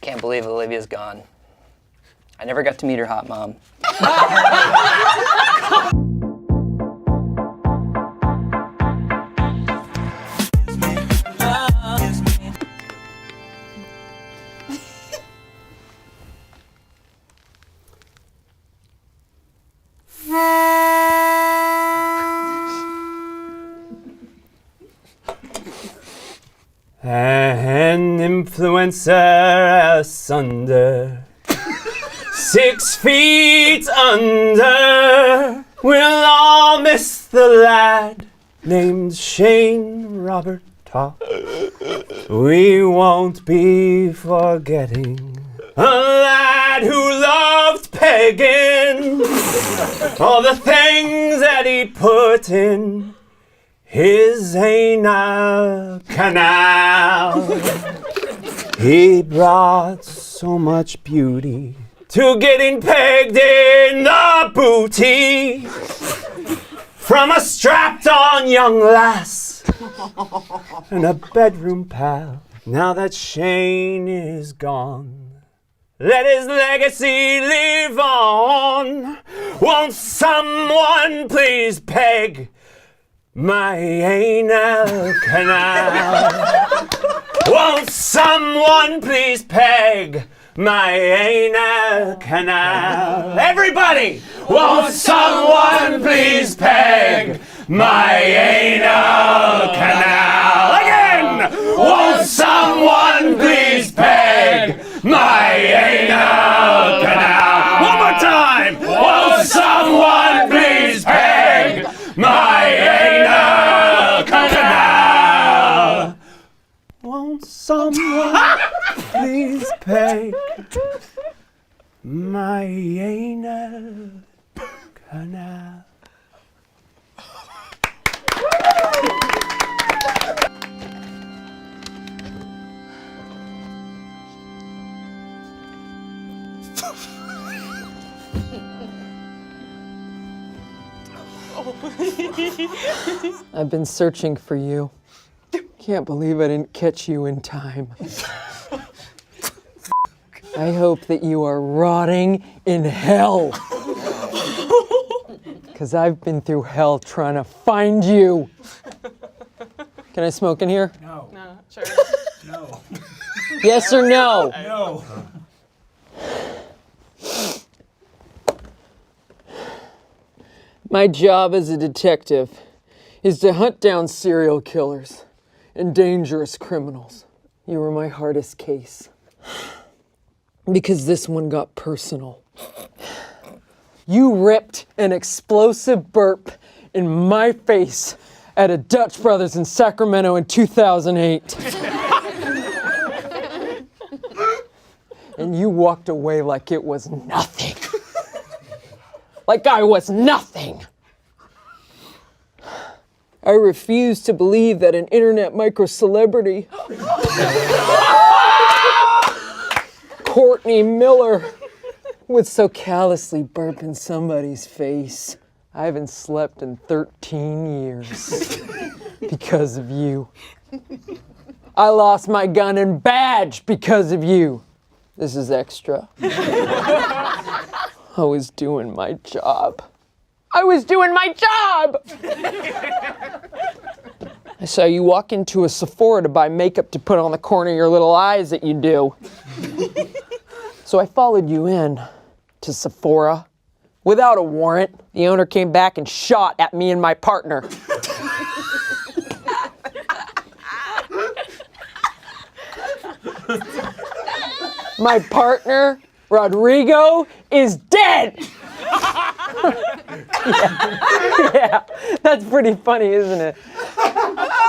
can't believe Olivia's gone. I never got to meet her hot mom. An influencer asunder, 6 feet under. We'll all miss the lad named Shayne Robert Topp. We won't be forgetting a lad who loved pegging, all the things that he put in his anal canal. He brought so much beauty to getting pegged in the booty from a strapped-on young lass and a bedroom pal. Now that Shayne is gone, let his legacy live on. Won't someone please peg my anal canal? Won't someone please peg my anal canal? Everybody! Won't someone please peg my anal canal? Again! Won't someone please peg my anal canal? One more time! Won't someone please peg my anal canal? Won't someone please peg my anal canal? I've been searching for you. Can't believe I didn't catch you in time. I hope that you are rotting in hell. Because I've been through hell trying to find you. Can I smoke in here? No. No, sure. No. Yes or no? No. My job as a detective is to hunt down serial killers and dangerous criminals. You were my hardest case. Because this one got personal. You ripped an explosive burp in my face at a Dutch Brothers in Sacramento in 2008. And you walked away like it was nothing. Like I was nothing. I refuse to believe that an internet micro-celebrity, Courtney Miller, would so callously burp in somebody's face. I haven't slept in 13 years because of you. I lost my gun and badge because of you. This is extra. I was doing my job. I was doing my job! I saw you walk into a Sephora to buy makeup to put on the corner of your little eyes that you do. So I followed you in to Sephora without a warrant. The owner came back and shot at me and my partner. My partner, Rodrigo, is dead! Yeah, that's pretty funny, isn't it?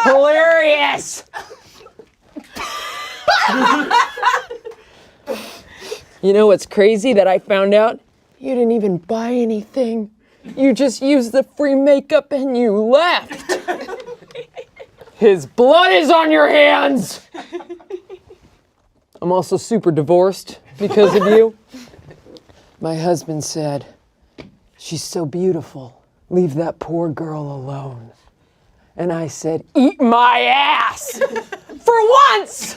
Hilarious! You know what's crazy that I found out? You didn't even buy anything. You just used the free makeup and you left. His blood is on your hands! I'm also super divorced because of you. My husband said, "She's so beautiful. Leave that poor girl alone." And I said, "Eat my ass!" For once!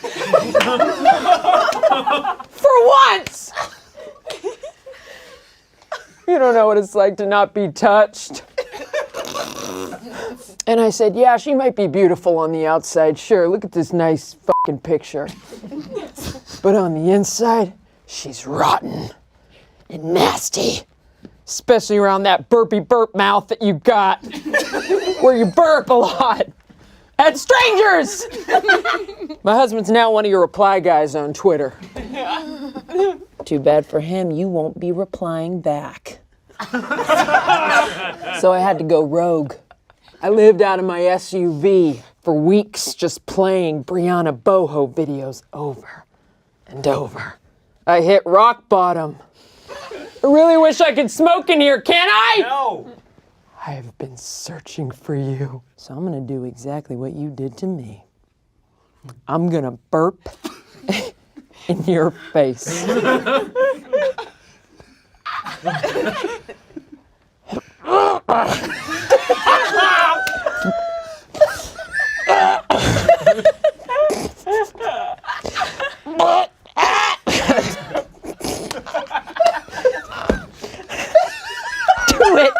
For once! You don't know what it's like to not be touched. And I said, yeah, she might be beautiful on the outside. Sure, look at this nice fucking picture. But on the inside, she's rotten and nasty. Especially around that burpy burp mouth that you got, where you burp a lot. At strangers! My husband's now one of your reply guys on Twitter. Too bad for him, you won't be replying back. So I had to go rogue. I lived out of my SUV for weeks just playing Brianna Boho videos over and over. I hit rock bottom. I really wish I could smoke in here, can I? No! I have been searching for you. So I'm gonna do exactly what you did to me. I'm gonna burp in your face. Do it!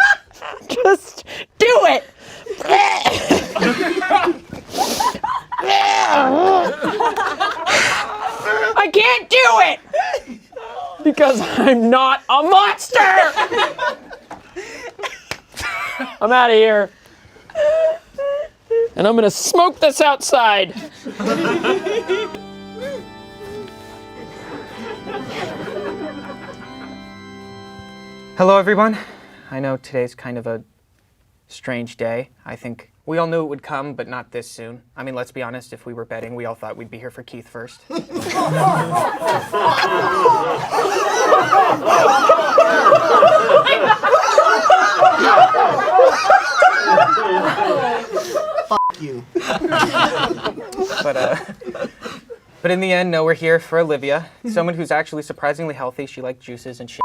Just do it! I can't do it! Because I'm not a monster! I'm out of here. And I'm gonna smoke this outside. Hello, everyone. I know today's kind of a strange day. I think we all knew it would come, but not this soon. I mean, let's be honest, if we were betting, we all thought we'd be here for Keith first. Fuck you. But in the end, no, we're here for Olivia, someone who's actually surprisingly healthy. She liked juices and shit.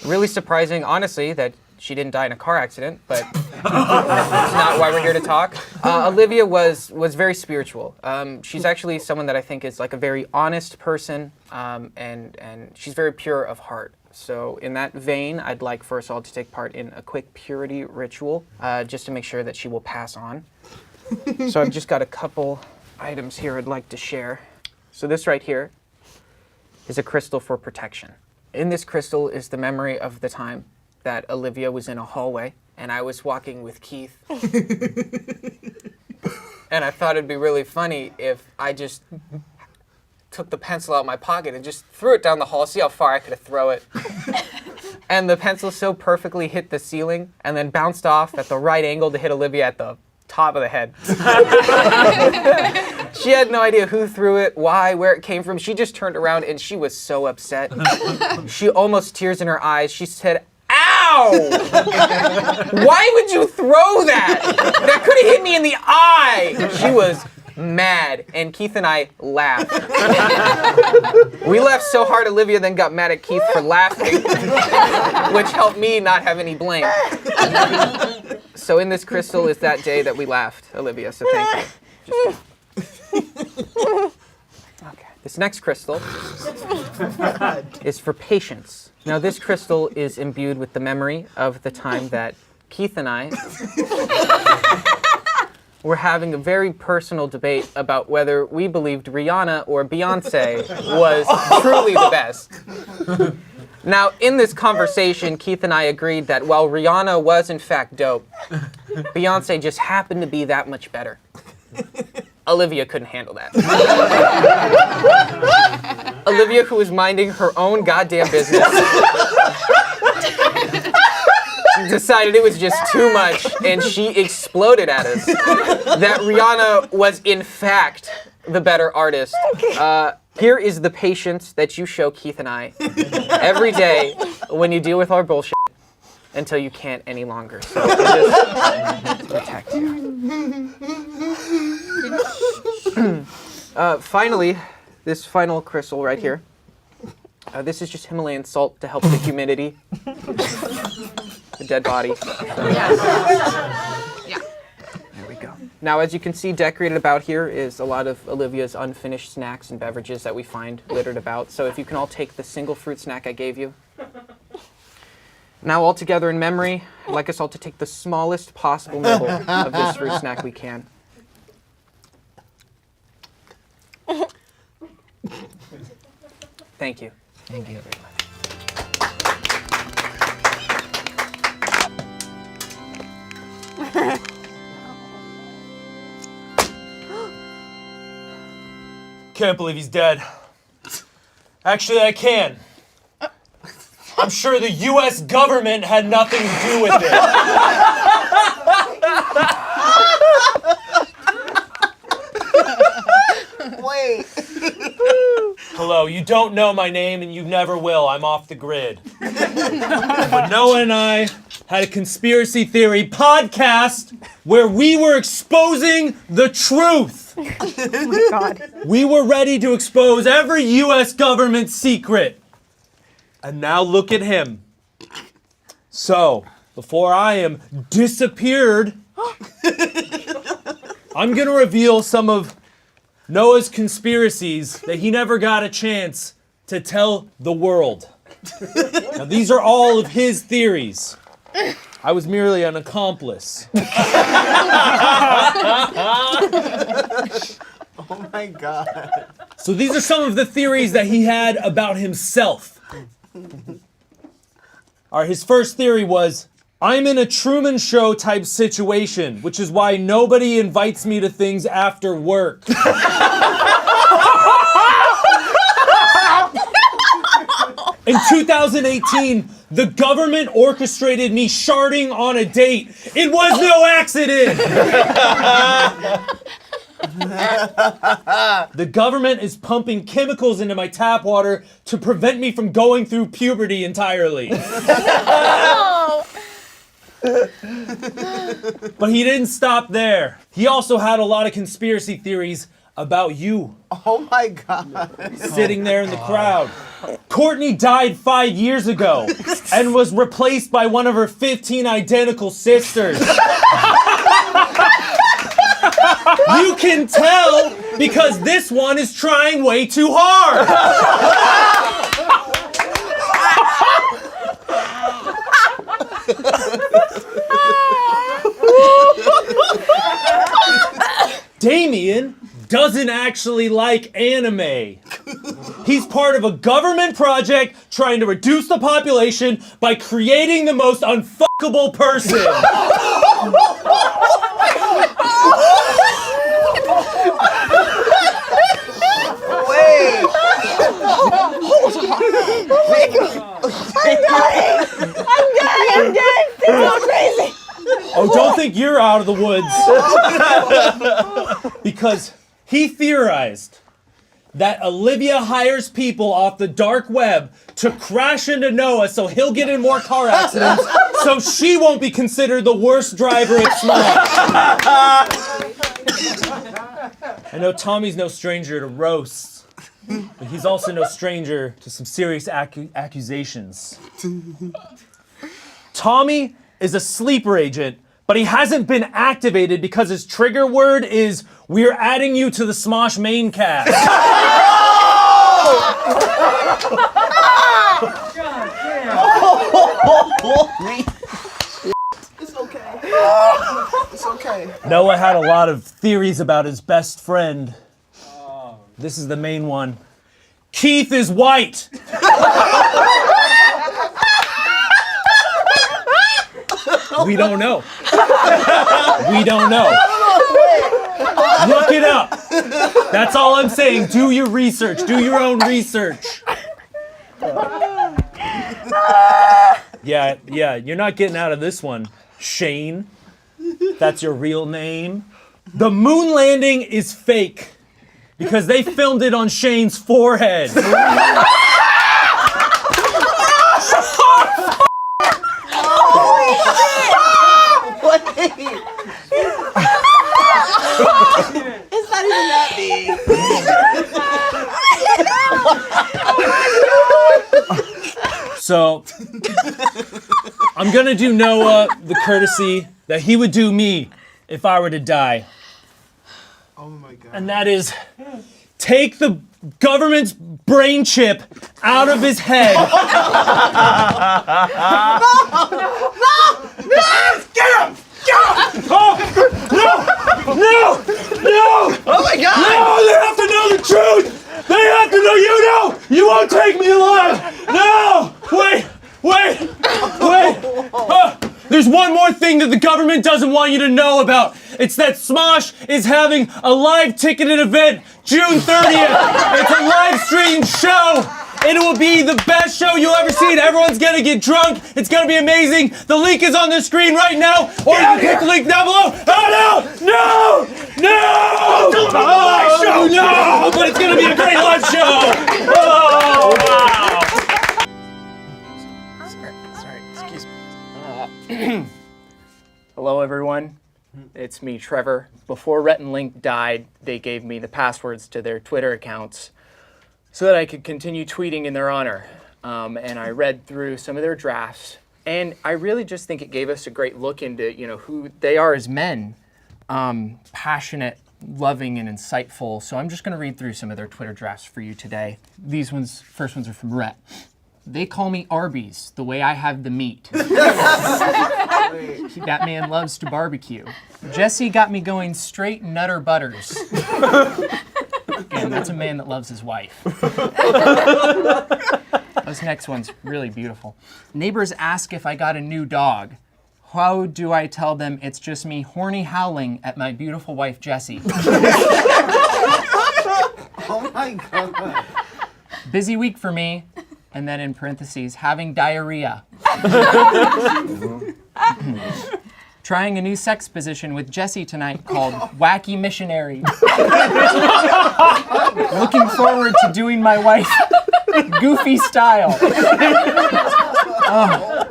Really surprising, honestly, that she didn't die in a car accident, but it's not why we're here to talk. Olivia was very spiritual. She's actually someone that I think is like a very honest person, and she's very pure of heart. So in that vein, I'd like for us all to take part in a quick purity ritual, just to make sure that she will pass on. So I've just got a couple items here I'd like to share. So this right here is a crystal for protection. In this crystal is the memory of the time that Olivia was in a hallway and I was walking with Keith. And I thought it'd be really funny if I just took the pencil out of my pocket and just threw it down the hall, see how far I could throw it. And the pencil so perfectly hit the ceiling and then bounced off at the right angle to hit Olivia at the top of the head. She had no idea who threw it, why, where it came from. She just turned around and she was so upset. She almost tears in her eyes. She said, "Ow! Why would you throw that? That could have hit me in the eye." She was mad, and Keith and I laughed. We laughed so hard, Olivia then got mad at Keith for laughing, which helped me not have any blame. So in this crystal is that day that we laughed, Olivia, so thank you. Okay. This next crystal is for patience. Now this crystal is imbued with the memory of the time that Keith and I were having a very personal debate about whether we believed Rihanna or Beyonce was truly the best. Now, in this conversation, Keith and I agreed that while Rihanna was in fact dope, Beyonce just happened to be that much better. Olivia couldn't handle that. Olivia, who was minding her own goddamn business, decided it was just too much, and she exploded at us that Rihanna was in fact the better artist. Here is the patience that you show Keith and I every day when you deal with our bullshit until you can't any longer. So just protect you. Finally, this final crystal right here. This is just Himalayan salt to help the humidity. The dead body. So. Yeah. There we go. Now, as you can see, decorated about here is a lot of Olivia's unfinished snacks and beverages that we find littered about. So if you can all take the single fruit snack I gave you. Now, all together in memory, I'd like us all to take the smallest possible nibble of this fruit snack we can. Thank you. Thank you. Can't believe he's dead. Actually, I can. I'm sure the U.S. government had nothing to do with it. Wait. Hello, you don't know my name and you never will. I'm off the grid. But Noah and I had a conspiracy theory podcast where we were exposing the truth. Oh my God. We were ready to expose every U.S. government secret. And now look at him. So, before I am disappeared, I'm going to reveal some of Noah's conspiracies that he never got a chance to tell the world. Now, these are all of his theories. I was merely an accomplice. Oh my God. So these are some of the theories that he had about himself. All right, his first theory was, I'm in a Truman Show type situation, which is why nobody invites me to things after work. In 2018, the government orchestrated me sharding on a date. It was no accident! The government is pumping chemicals into my tap water to prevent me from going through puberty entirely. But he didn't stop there. He also had a lot of conspiracy theories about you. Oh my God. Sitting there in the crowd. Courtney died 5 years ago and was replaced by one of her 15 identical sisters. You can tell because this one is trying way too hard. Damien doesn't actually like anime. He's part of a government project trying to reduce the population by creating the most unfuckable person. Wait. I'm dead. This is so crazy. Oh, don't think you're out of the woods. Because he theorized that Olivia hires people off the dark web to crash into Noah so he'll get in more car accidents so she won't be considered the worst driver at Smosh. I know Tommy's no stranger to roasts, but he's also no stranger to some serious accusations. Tommy is a sleeper agent, but he hasn't been activated because his trigger word is, we're adding you to the Smosh main cast. It's okay. It's okay. Noah had a lot of theories about his best friend. This is the main one. Keith is white. We don't know. We don't know. Look it up. That's all I'm saying. Do your research. Do your own research. Yeah, you're not getting out of this one. Shayne. That's your real name. The moon landing is fake because they filmed it on Shayne's forehead. It's not even that big. So, I'm gonna do Noah the courtesy that he would do me if I were to die. Oh my God. And that is, take the government's brain chip out of his head. No! Oh my God! No, they have to know the truth! They have to know you won't take me alive! No! Wait! There's one more thing that the government doesn't want you to know about. It's that Smosh is having a live ticketed event June 30th. It's a live stream show. And it will be the best show you'll ever see. Everyone's gonna get drunk. It's gonna be amazing. The link is on the screen right now, or you can click the link down below. Oh no! Oh no! But it's gonna be a great live show. Oh wow! Sorry, excuse me. Hello, everyone. It's me, Trevor. Before Rhett and Link died, they gave me the passwords to their Twitter accounts so that I could continue tweeting in their honor. And I read through some of their drafts, and I really just think it gave us a great look into, who they are as men. Passionate, loving, and insightful. So I'm just gonna read through some of their Twitter drafts for you today. First ones are from Rhett. They call me Arby's, the way I have the meat. That man loves to barbecue. Jesse got me going straight Nutter Butters. Again, that's a man that loves his wife. This next one's really beautiful. Neighbors ask if I got a new dog. How do I tell them it's just me horny howling at my beautiful wife, Jessie? Oh my God. Busy week for me. And then in parentheses, having diarrhea. Trying a new sex position with Jessie tonight called Wacky Missionary. Looking forward to doing my wife goofy style. Oh.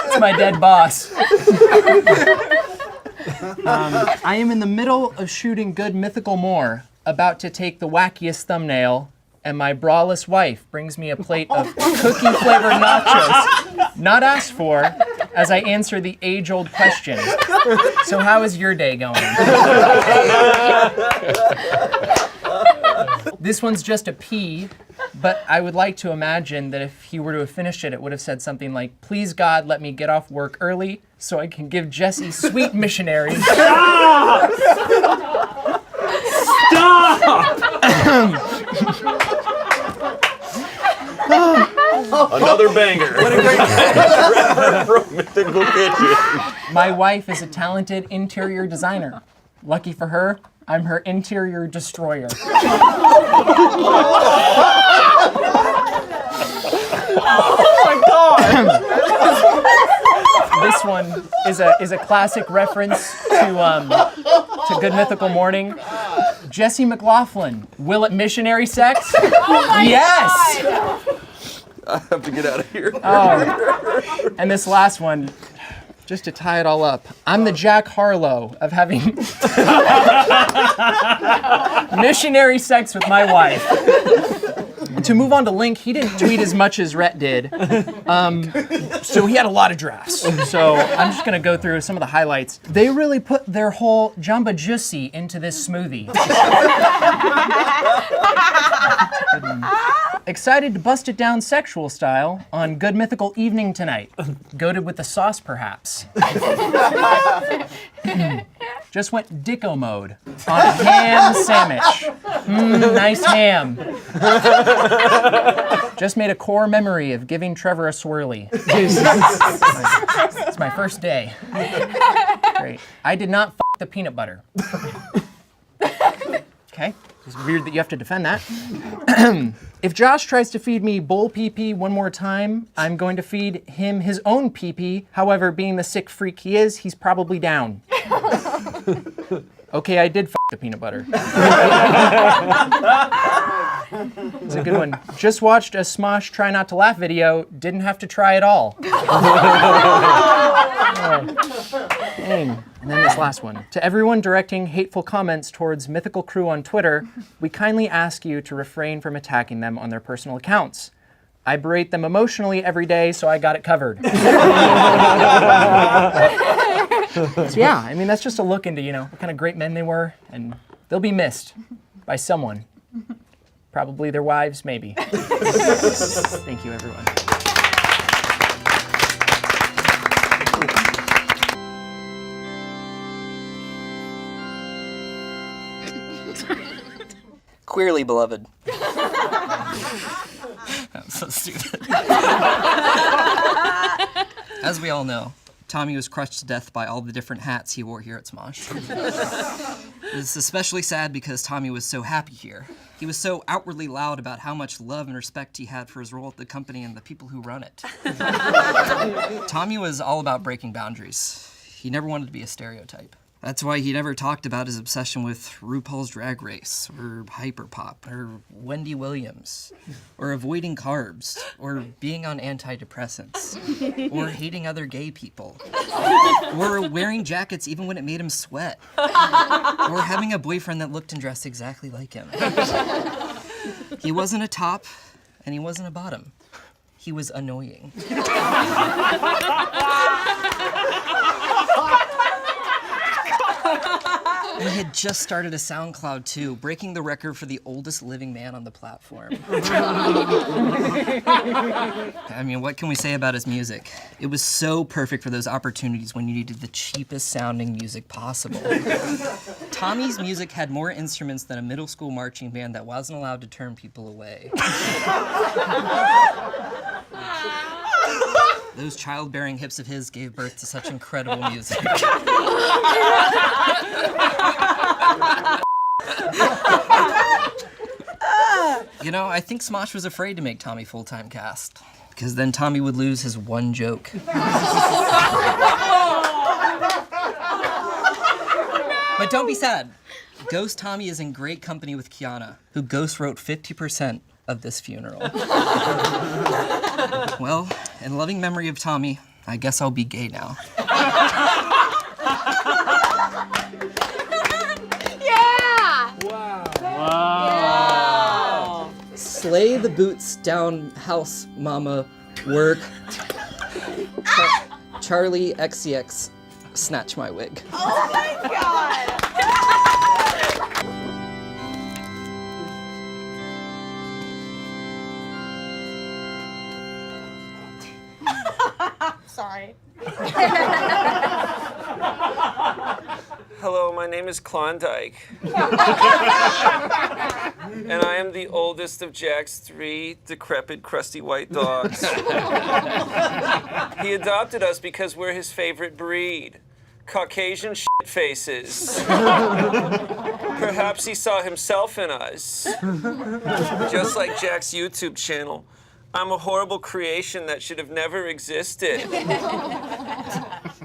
It's my dead boss. I am in the middle of shooting Good Mythical More, about to take the wackiest thumbnail, and my braless wife brings me a plate of cookie-flavored nachos, not asked for, as I answer the age-old question. So how is your day going? This one's just a P, but I would like to imagine that if he were to have finished it, it would have said something like, please God, let me get off work early so I can give Jessie sweet missionary. Stop! Another banger. What a great from Mythical Kitchen. My wife is a talented interior designer. Lucky for her, I'm her interior destroyer. Oh my God! This one is a classic reference to Good Mythical Morning. Jesse McLaughlin, will it missionary sex? Yes! I have to get out of here. Oh. And this last one, just to tie it all up, I'm the Jack Harlow of having missionary sex with my wife. To move on to Link, he didn't tweet as much as Rhett did, so he had a lot of drafts. So I'm just gonna go through some of the highlights. They really put their whole Jamba Juicy into this smoothie. Excited to bust it down sexual style on Good Mythical Evening tonight. Goated with the sauce, perhaps. Just went dicko mode on a ham sandwich. Nice ham. Just made a core memory of giving Trevor a swirly. It's my first day. Great. I did not the peanut butter. Okay. It's weird that you have to defend that. If Josh tries to feed me bull pee-pee one more time, I'm going to feed him his own pee-pee. However, being the sick freak he is, he's probably down. Okay, I did the peanut butter. It's a good one. Just watched a Smosh Try Not to Laugh video. Didn't have to try at all. Dang. And then this last one. To everyone directing hateful comments towards Mythical Crew on Twitter, we kindly ask you to refrain from attacking them on their personal accounts. I berate them emotionally every day, so I got it covered. So yeah, I mean, that's just a look into, what kind of great men they were, and they'll be missed by someone. Probably their wives, maybe. Thank you, everyone. Queerly beloved. That's so stupid. As we all know, Tommy was crushed to death by all the different hats he wore here at Smosh. It's especially sad because Tommy was so happy here. He was so outwardly loud about how much love and respect he had for his role at the company and the people who run it. Tommy was all about breaking boundaries. He never wanted to be a stereotype. That's why he never talked about his obsession with RuPaul's Drag Race, or hyperpop, or Wendy Williams, or avoiding carbs, or being on antidepressants, or hating other gay people, or wearing jackets even when it made him sweat, or having a boyfriend that looked and dressed exactly like him. He wasn't a top, and he wasn't a bottom. He was annoying. He had just started a SoundCloud too, breaking the record for the oldest living man on the platform. I mean, what can we say about his music? It was so perfect for those opportunities when you needed the cheapest sounding music possible. Tommy's music had more instruments than a middle school marching band that wasn't allowed to turn people away. Those childbearing hips of his gave birth to such incredible music. I think Smosh was afraid to make Tommy full-time cast, because then Tommy would lose his one joke. But don't be sad. Ghost Tommy is in great company with Kiana, who ghost wrote 50% of this funeral. Well, in loving memory of Tommy, I guess I'll be gay now. Yeah! Wow. Slay the boots down, house, mama, work. Charlie XCX, snatch my wig. Oh my god! Sorry. Hello, my name is Klondike. And I am the oldest of Jack's 3 decrepit, crusty white dogs. He adopted us because we're his favorite breed. Caucasian shit faces. Perhaps he saw himself in us. Just like Jack's YouTube channel. I'm a horrible creation that should have never existed.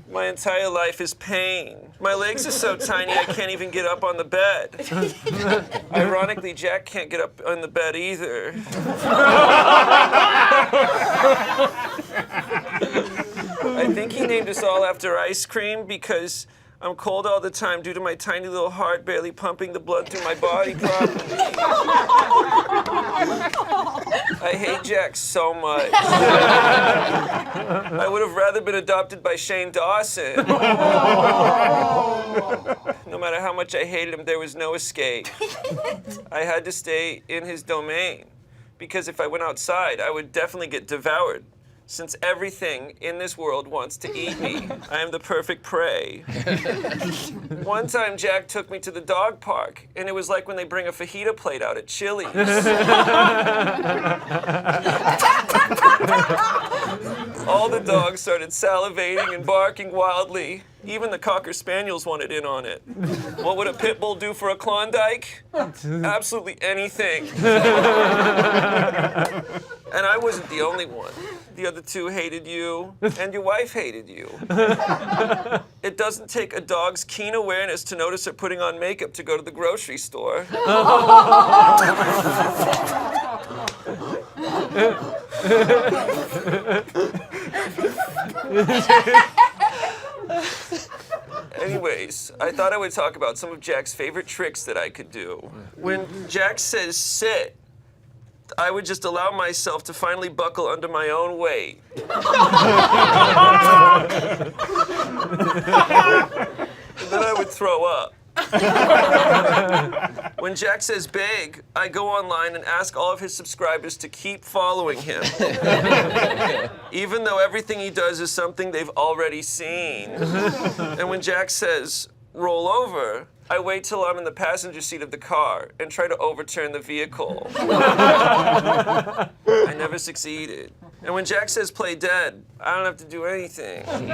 My entire life is pain. My legs are so tiny I can't even get up on the bed. Ironically, Jack can't get up on the bed either. I think he named us all after ice cream because I'm cold all the time due to my tiny little heart barely pumping the blood through my body properly. I hate Jack so much. I would have rather been adopted by Shayne Dawson. No matter how much I hated him, there was no escape. I had to stay in his domain because if I went outside, I would definitely get devoured. Since everything in this world wants to eat me, I am the perfect prey. One time, Jack took me to the dog park, and it was like when they bring a fajita plate out at Chili's. All the dogs started salivating and barking wildly. Even the Cocker Spaniels wanted in on it. What would a pit bull do for a Klondike? Absolutely anything. And I wasn't the only one. The other two hated you, and your wife hated you. It doesn't take a dog's keen awareness to notice her putting on makeup to go to the grocery store. Anyways, I thought I would talk about some of Jack's favorite tricks that I could do. When Jack says sit, I would just allow myself to finally buckle under my own weight. And then I would throw up. When Jack says beg, I go online and ask all of his subscribers to keep following him. Even though everything he does is something they've already seen. And when Jack says roll over, I wait till I'm in the passenger seat of the car and try to overturn the vehicle. I never succeeded. And when Jack says play dead, I don't have to do anything. And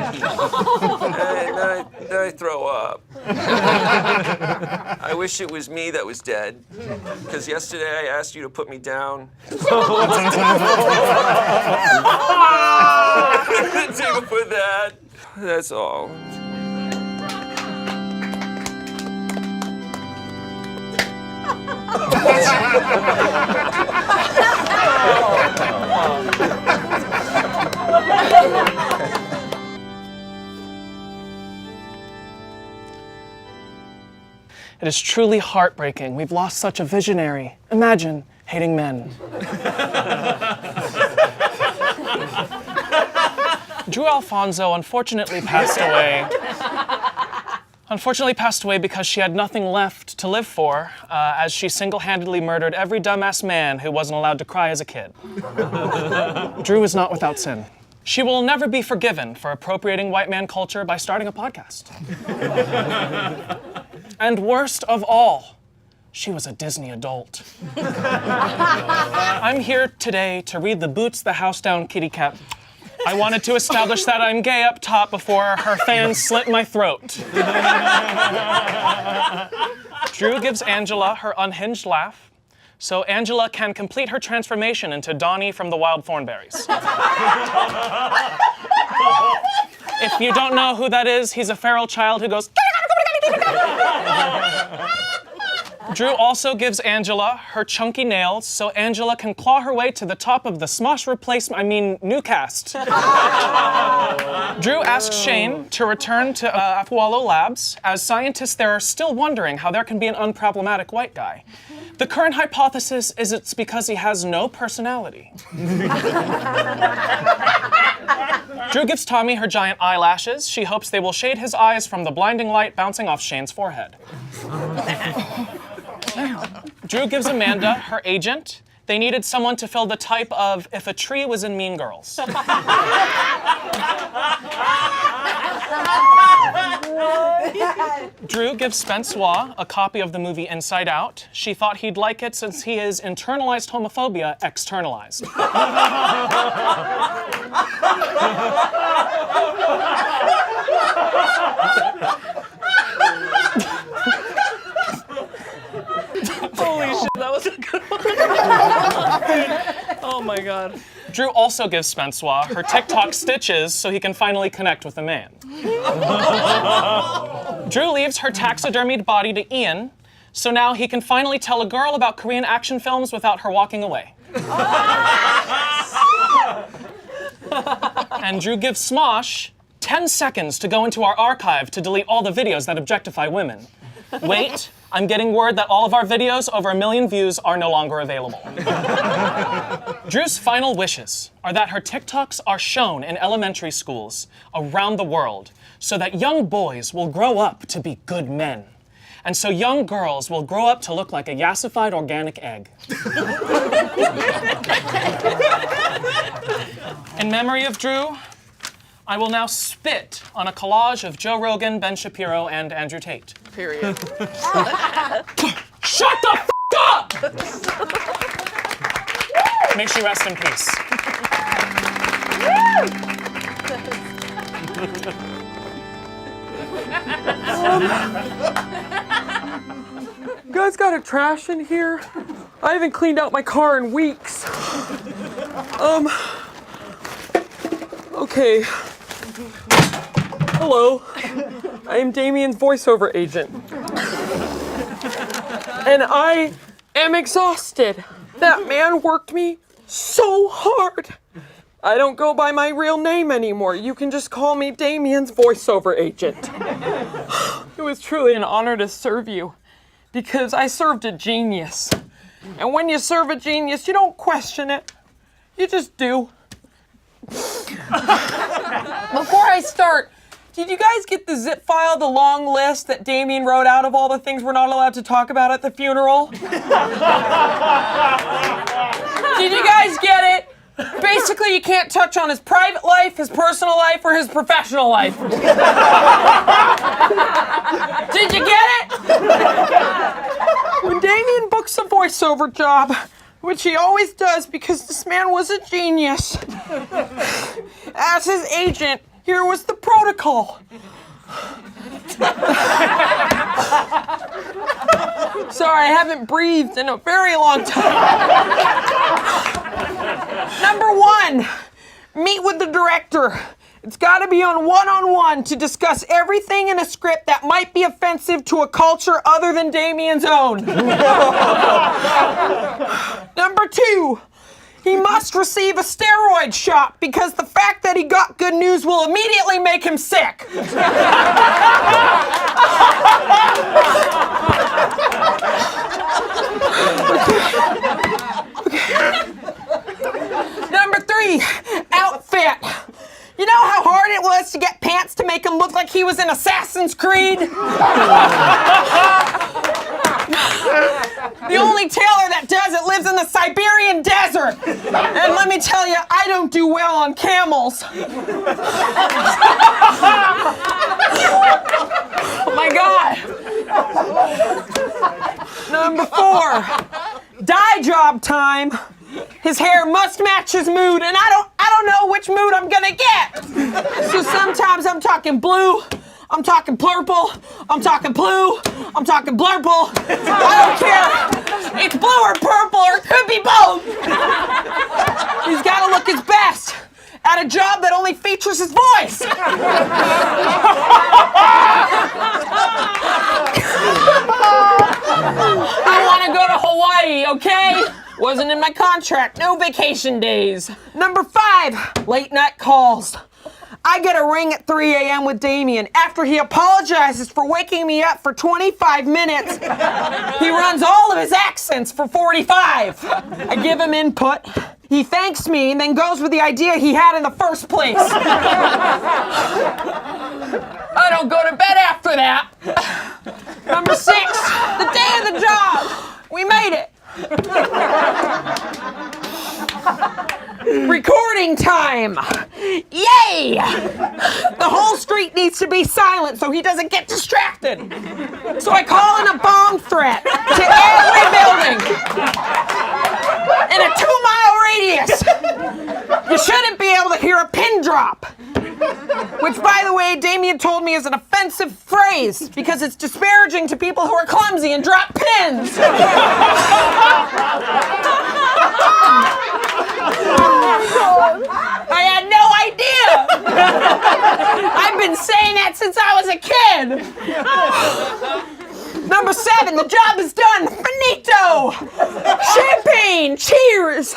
I throw up. I wish it was me that was dead, because yesterday I asked you to put me down. Deal with that. That's all. It is truly heartbreaking. We've lost such a visionary. Imagine hating men. Drew Alfonso unfortunately passed away. Unfortunately passed away because she had nothing left to live for, as she single-handedly murdered every dumbass man who wasn't allowed to cry as a kid. Drew is not without sin. She will never be forgiven for appropriating white man culture by starting a podcast. And worst of all, she was a Disney adult. I'm here today to read the Boots the House Down kitty cat. I wanted to establish that I'm gay up top before her fans slit my throat. Drew gives Angela her unhinged laugh, so Angela can complete her transformation into Donnie from the Wild Thornberrys. If you don't know who that is, he's a feral child who goes... Drew also gives Angela her chunky nails so Angela can claw her way to the top of the smosh new cast. Drew asks Shayne to return to Afualo Labs. As scientists, they're still wondering how there can be an unproblematic white guy. The current hypothesis is it's because he has no personality. Drew gives Tommy her giant eyelashes. She hopes they will shade his eyes from the blinding light bouncing off Shayne's forehead. Drew gives Amanda her agent. They needed someone to fill the type of if a tree was in Mean Girls. Drew gives Spence Waugh a copy of the movie Inside Out. She thought he'd like it since he is internalized homophobia externalized. Holy shit, that was a good one. Oh my god. Drew also gives Spence Waugh her TikTok stitches so he can finally connect with a man. Drew leaves her taxidermied body to Ian, so now he can finally tell a girl about Korean action films without her walking away. And Drew gives Smosh 10 seconds to go into our archive to delete all the videos that objectify women. Wait, I'm getting word that all of our videos over 1 million views are no longer available. Drew's final wishes are that her TikToks are shown in elementary schools around the world so that young boys will grow up to be good men. And so young girls will grow up to look like a yassified organic egg. In memory of Drew, I will now spit on a collage of Joe Rogan, Ben Shapiro, and Andrew Tate. Period. Shut the f*** up! May she rest in peace. You guys got a trash in here? I haven't cleaned out my car in weeks. Okay. Hello. I am Damien's voiceover agent. And I am exhausted. That man worked me so hard. I don't go by my real name anymore. You can just call me Damien's voiceover agent. It was truly an honor to serve you because I served a genius. And when you serve a genius, you don't question it. You just do. Before I start, did you guys get the zip file, the long list that Damien wrote out of all the things we're not allowed to talk about at the funeral? Did you guys get it? Basically, you can't touch on his private life, his personal life, or his professional life. Did you get it? When Damien books a voiceover job, which he always does because this man was a genius, as his agent, here was the protocol. Sorry, I haven't breathed in a very long time. Number 1, meet with the director. It's got to be on one-on-one to discuss everything in a script that might be offensive to a culture other than Damien's own. Number 2, he must receive a steroid shot because the fact that he got good news will immediately make him sick. Number 3, outfit. You know how hard it was to get pants to make him look like he was in Assassin's Creed? The only tailor that does it lives in the Siberian desert. And let me tell you, I don't do well on camels. Oh my God. Number 4, dye job time. His hair must match his mood, and I don't know which mood I'm gonna get. So sometimes I'm talking blue, I'm talking purple, I'm talking blue, I'm talking blurple. I don't care. It's blue or purple, or it could be both. He's gotta look his best at a job that only features his voice. I want to go to Hawaii, okay? Wasn't in my contract. No vacation days. Number 5, late night calls. I get a ring at 3 a.m. with Damien. After he apologizes for waking me up for 25 minutes, he runs all of his accents for 45. I give him input. He thanks me and then goes with the idea he had in the first place. I don't go to bed after that. Number 6, the day of the job. We made it. Recording time! Yay! The whole street needs to be silent so he doesn't get distracted. So I call in a bomb threat to every building in a 2-mile radius. You shouldn't be able to hear a pin drop. Which, by the way, Damien told me is an offensive phrase because it's disparaging to people who are clumsy and drop pins. I had no idea. I've been saying that since I was a kid. Number 7, the job is done. Finito. Champagne. Cheers.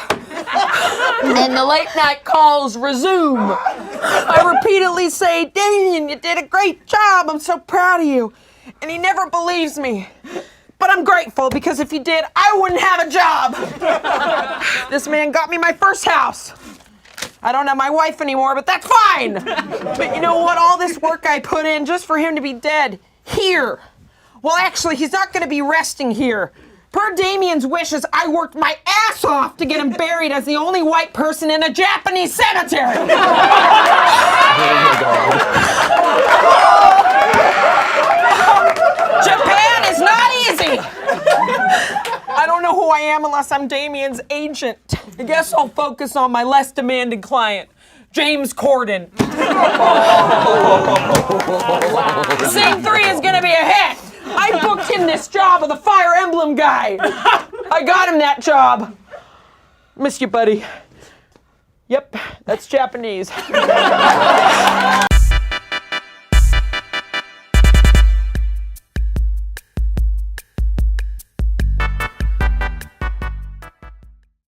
And the late night calls resume. I repeatedly say, Damien, you did a great job. I'm so proud of you. And he never believes me. But I'm grateful because if he did, I wouldn't have a job. This man got me my first house. I don't have my wife anymore, but that's fine. But you know what? All this work I put in just for him to be dead here. Well, actually, he's not going to be resting here. Per Damien's wishes, I worked my ass off to get him buried as the only white person in a Japanese cemetery. Japan is not easy. I don't know who I am unless I'm Damien's agent. I guess I'll focus on my less demanding client, James Corden. Scene 3 is gonna be a hit. I booked him this job of the Fire Emblem guy. I got him that job. Miss you, buddy. Yep, that's Japanese.